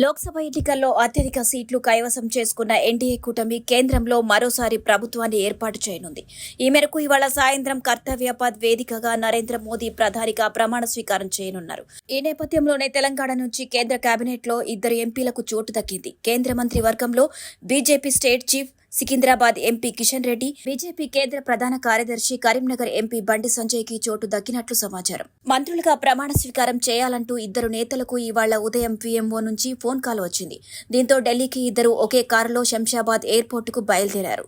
లోక్సభ ఎన్నికల్లో అత్యధిక సీట్లు కైవసం చేసుకున్న ఎన్డీఏ కూటమి కేంద్రంలో మరోసారి ప్రభుత్వాన్ని ఏర్పాటు చేయనుంది. ఈ మేరకు ఇవాళ సాయంత్రం కర్తవ్యపథ్ వేదికగా నరేంద్ర మోదీ ప్రధానిగా ప్రమాణ స్వీకారం చేయనున్నారు. ఈ నేపథ్యంలోనే తెలంగాణ నుంచి కేంద్ర కేబినెట్లో 2 ఎంపీలకు చోటు దక్కింది. కేంద్ర మంత్రి వర్గంలో BJP state chief Secunderabad MP Kishan Reddy, BJP కేంద్ర ప్రధాన కార్యదర్శి కరీంనగర్ ఎంపీ బండి సంజయ్కి చోటు దక్కినట్లు సమాచారం. మంత్రులుగా ప్రమాణ స్వీకారం చేయాలంటూ 2 నేతలకు ఇవాళ ఉదయం పీఎంఓ నుంచి ఫోన్ కాల్ వచ్చింది. దీంతో ఢిల్లీకి 2 ఒకే కారులో శంషాబాద్ ఎయిర్పోర్టుకు బయలుదేరారు.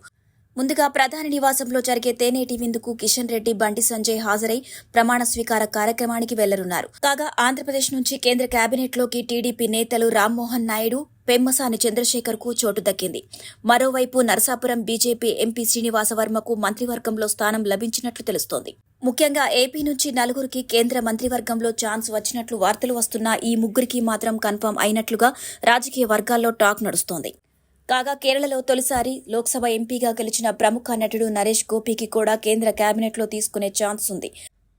ముందుగా ప్రధాని నివాసంలో జరిగే తేనేటి విందుకు కిషన్ రెడ్డి, బండి సంజయ్ హాజరై ప్రమాణ స్వీకార కార్యక్రమానికి వెళ్లనున్నారు. కాగా ఆంధ్రప్రదేశ్ నుంచి కేంద్ర కేబినెట్లోకి టీడీపీ నేతలు రామ్మోహన్ నాయుడు, పెమ్మసాని చంద్రశేఖర్ కు చోటు దక్కింది. మరోవైపు నరసాపురం బీజేపీ ఎంపీ శ్రీనివాసవర్మకు మంత్రివర్గంలో స్థానం లభించినట్లు తెలుస్తోంది. ముఖ్యంగా ఏపీ నుంచి 4 కేంద్ర మంత్రివర్గంలో ఛాన్స్ వచ్చినట్లు వార్తలు వస్తున్నా ఈ 3 మాత్రం కన్ఫర్మ్ అయినట్లుగా రాజకీయ వర్గాల్లో టాక్ నడుస్తోంది. కాగా కేరళలో తొలిసారి లోక్సభ ఎంపీగా గెలిచిన ప్రముఖ నటుడు నరేష్ గోపీకి కూడా కేంద్ర కేబినెట్లో తీసుకునే ఛాన్స్ ఉంది.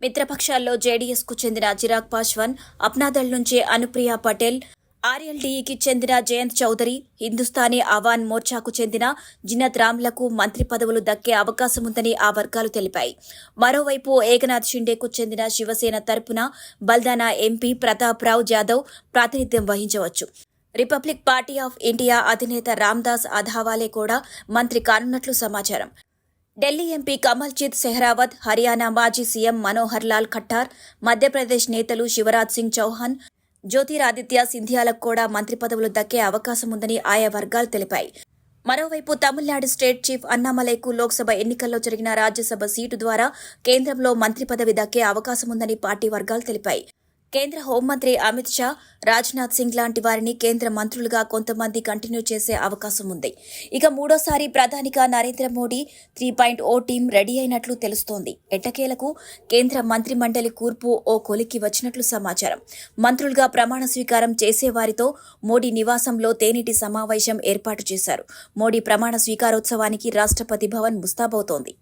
మిత్రపక్షాల్లో జేడీఎస్కు చెందిన చిరాగ్ పాస్వాన్, అప్నాదళ్ నుంచి అనుప్రియా పటేల్, ఆర్ఎల్డీఈకి చెందిన జయంత్ చౌదరి, హిందుస్థానీ అవాన్ మోర్చాకు చెందిన జినత్ రామ్లకు మంత్రి పదవులు దక్కే అవకాశముందని ఆ వర్గాలు తెలిపాయి. మరోవైపు ఏకనాథ్ షిండేకు చెందిన శివసేన తరపున బల్దానా ఎంపీ ప్రతాప్ రావ్ జాదవ్ ప్రాతినిధ్యం వహించవచ్చు. రిపబ్లిక్ పార్టీ ఆఫ్ ఇండియా అధినేత రామ్దాస్ అథవాలే కూడా మంత్రి కానున్నట్లు సమాచారం. ఢిల్లీ ఎంపీ కమల్జిత్ సెహ్రావత్, హర్యానా మాజీ సీఎం మనోహర్ లాల్ ఖట్టార్, మధ్యప్రదేశ్ నేతలు శివరాజ్ సింగ్ చౌహాన్, జ్యోతిరాదిత్య సింధియాలకు కూడా మంత్రి పదవులు దక్కే అవకాశముందని ఆయా వర్గాలు తెలిపాయి. మరోవైపు తమిళనాడు స్టేట్ చీఫ్ అన్నామలైకు లోక్సభ ఎన్నికల్లో జరిగిన రాజ్యసభ సీటు ద్వారా కేంద్రంలో మంత్రి పదవి దక్కే అవకాశముందని పార్టీ వర్గాలు తెలిపాయి. కేంద్ర హోంమంత్రి అమిత్ షా, రాజ్నాథ్ సింగ్ లాంటి వారిని కేంద్ర మంత్రులుగా కొంతమంది కంటిన్యూ చేసే అవకాశం ఉంది. ఇక మూడోసారి ప్రధానిగా నరేంద్ర మోడీ 3.0 టీం రెడీ అయినట్లు తెలుస్తోంది. ఎట్టకేలకు కేంద్ర మంత్రి మండలి కూర్పు ఓ కొలికి వచ్చినట్లు సమాచారం. మంత్రులుగా ప్రమాణ స్వీకారం చేసేవారితో మోడీ నివాసంలో తేనీటి సమావేశం ఏర్పాటు చేశారు. మోడీ ప్రమాణ స్వీకారోత్సవానికి రాష్ట్రపతి భవన్ ముస్తాబవుతోంది.